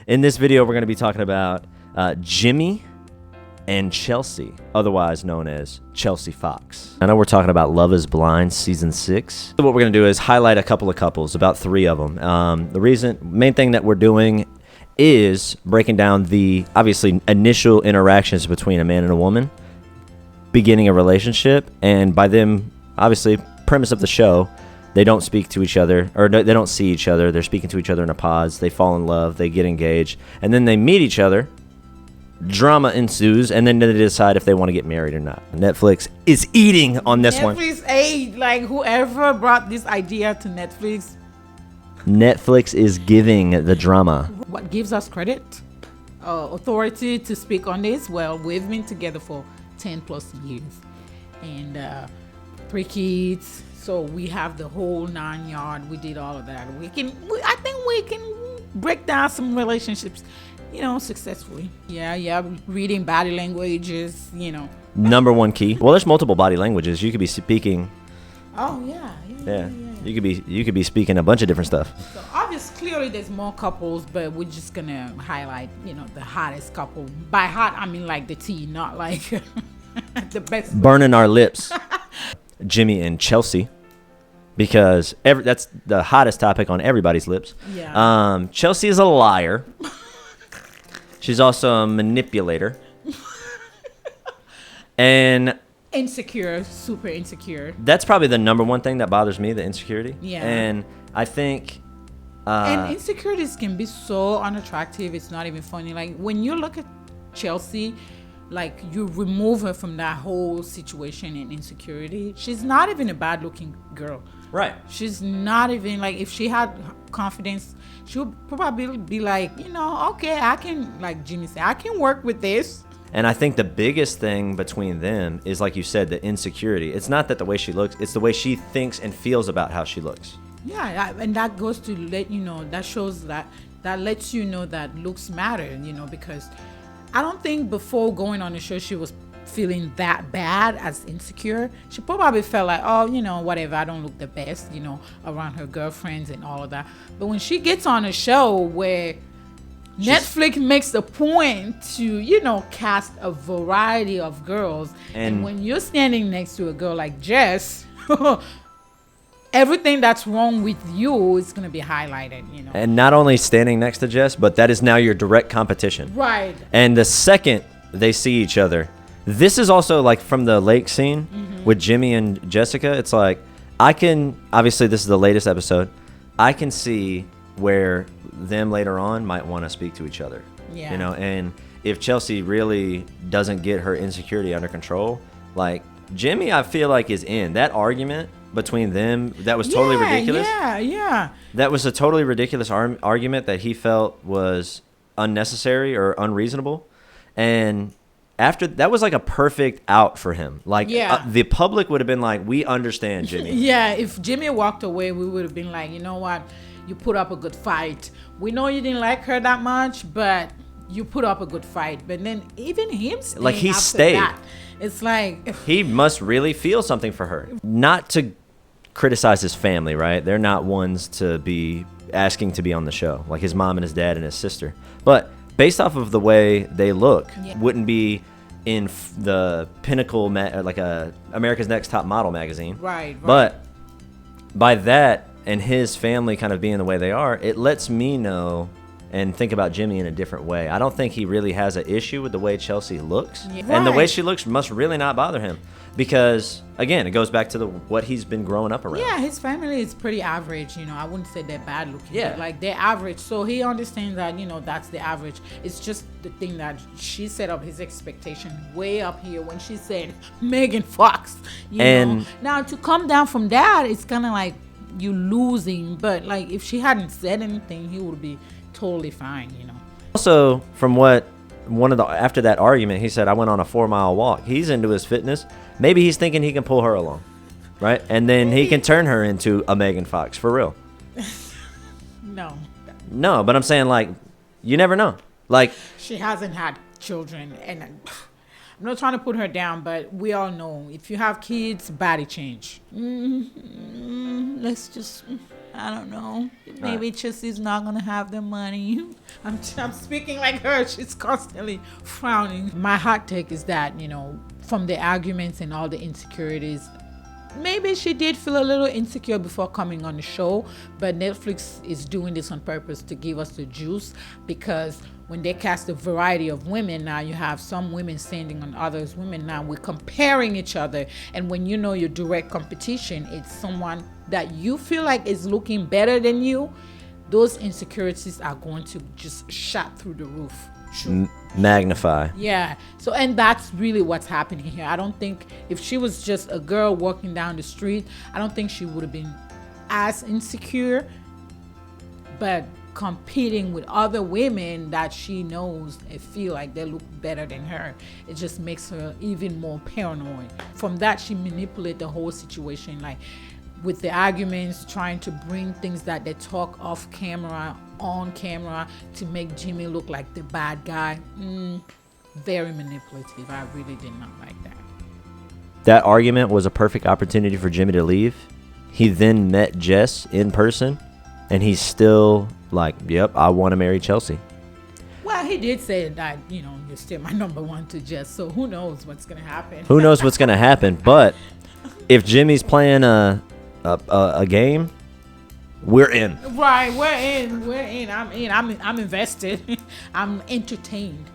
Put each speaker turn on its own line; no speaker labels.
In this video, we're going to be talking about Jimmy and Chelsea, otherwise known as Chelsea Fox. I know we're talking about Love is Blind Season 6. So what we're going to do is highlight a couple of couples, about 3 of them. The main thing that we're doing is breaking down the, obviously, initial interactions between a man and a woman, beginning a relationship, and by them, obviously, premise of the show, they don't speak to each other, or they don't see each other. They're speaking to each other in a pause. They fall in love. They get engaged. And then they meet each other. Drama ensues. And then they decide if they want to get married or not. Netflix is eating on this one.
Like whoever brought this idea to Netflix.
Netflix is giving the drama.
What gives us credit? Authority to speak on this? Well, we've been together for 10 plus years. And 3 kids. So we have the whole 9 yard. We did all of that. I think we can break down some relationships, successfully. Yeah. Reading body languages,
Number 1 key. Well, there's multiple body languages. You could be speaking.
Oh yeah.
You could be speaking a bunch of different stuff.
So obviously, clearly, there's more couples, but we're just gonna highlight, the hottest couple. By hot, I mean like the tea, not like the best.
Burning our lips. Jimmy and Chelsea. Because that's the hottest topic on everybody's lips.
Yeah.
Chelsea is a liar. She's also a manipulator. And
insecure, super insecure.
That's probably the number 1 thing that bothers me, the insecurity.
Yeah.
And I think...
and insecurities can be so unattractive. It's not even funny. Like, when you look at Chelsea... like, you remove her from that whole situation and insecurity. She's not even a bad looking girl.
Right.
She's not even, like, if she had confidence, she would probably be like, okay, I can, like Jimmy said, I can work with this.
And I think the biggest thing between them is, like you said, the insecurity. It's not that the way she looks, it's the way she thinks and feels about how she looks.
Yeah, and that goes to let you know, that shows that lets you know that looks matter, because I don't think before going on the show she was feeling that bad as insecure. She probably felt like, whatever, I don't look the best, around her girlfriends and all of that. But when she gets on a show where Netflix makes a point to, cast a variety of girls, and when you're standing next to a girl like Jess, everything that's wrong with you is going to be highlighted,
And not only standing next to Jess, but that is now your direct competition.
Right.
And the second they see each other, this is also like from the lake scene with Jimmy and Jessica. It's like, obviously this is the latest episode. I can see where them later on might want to speak to each other.
Yeah.
And if Chelsea really doesn't get her insecurity under control, like Jimmy, I feel like is in that argument between them. That was totally ridiculous.
Yeah.
That was a totally ridiculous argument that he felt was unnecessary or unreasonable. And after that was like a perfect out for him. Like the public would have been like, we understand, Jimmy.
Yeah, if Jimmy walked away, we would have been like, you know what? You put up a good fight. We know you didn't like her that much, but you put up a good fight. But then even him staying,
like he
after
stayed.
That, it's like
he must really feel something for her. Not to criticize his family, right? They're not ones to be asking to be on the show, like his mom and his dad and his sister. But based off of the way they look, wouldn't be in the pinnacle, like America's Next Top Model magazine.
Right.
But by that and his family kind of being the way they are, it lets me know and think about Jimmy in a different way. I don't think he really has an issue with the way Chelsea looks.
Yeah.
And the way she looks must really not bother him. Because, again, it goes back to what he's been growing up around.
Yeah, his family is pretty average. I wouldn't say they're bad looking.
Yeah.
But like, they're average. So he understands that, that's the average. It's just the thing that she set up his expectation way up here when she said Megan Fox. You know? Now, to come down from that, it's kind of like you losing. But, like, if she hadn't said anything, he would be totally fine,
Also, from after that argument, he said, I went on a 4-mile walk. He's into his fitness. Maybe he's thinking he can pull her along, right? And then he can turn her into a Megan Fox, for real. No, but I'm saying, like, you never know. Like,
she hasn't had children, and I'm not trying to put her down, but we all know if you have kids, body change. I don't know. Maybe Chelsea's not gonna have the money. I'm speaking like her. She's constantly frowning. My hot take is that, you know, from the arguments and all the insecurities, maybe she did feel a little insecure before coming on the show, but Netflix is doing this on purpose to give us the juice, because when they cast a variety of women, now you have some women standing on others women. Now we're comparing each other, and when you know your direct competition, it's someone that you feel like is looking better than you, those insecurities are going to just shot through the roof.
Magnify.
Yeah. So, and that's really what's happening here. I don't think if she was just a girl walking down the street, I don't think she would have been as insecure. But competing with other women that she knows and feel like they look better than her, it just makes her even more paranoid. From that, she manipulated the whole situation, like with the arguments, trying to bring things that they talk off camera on camera to make Jimmy look like the bad guy. Very manipulative. I really did not like that.
That argument was a perfect opportunity for Jimmy to leave. He then met Jess in person, and he's still like, yep, I want to marry Chelsea.
Well, he did say that, you know, you're still my number one to Jess, so who knows what's going to happen.
Who knows what's going to happen, but if Jimmy's playing a game, we're in.
Right, we're in. I'm invested. I'm entertained.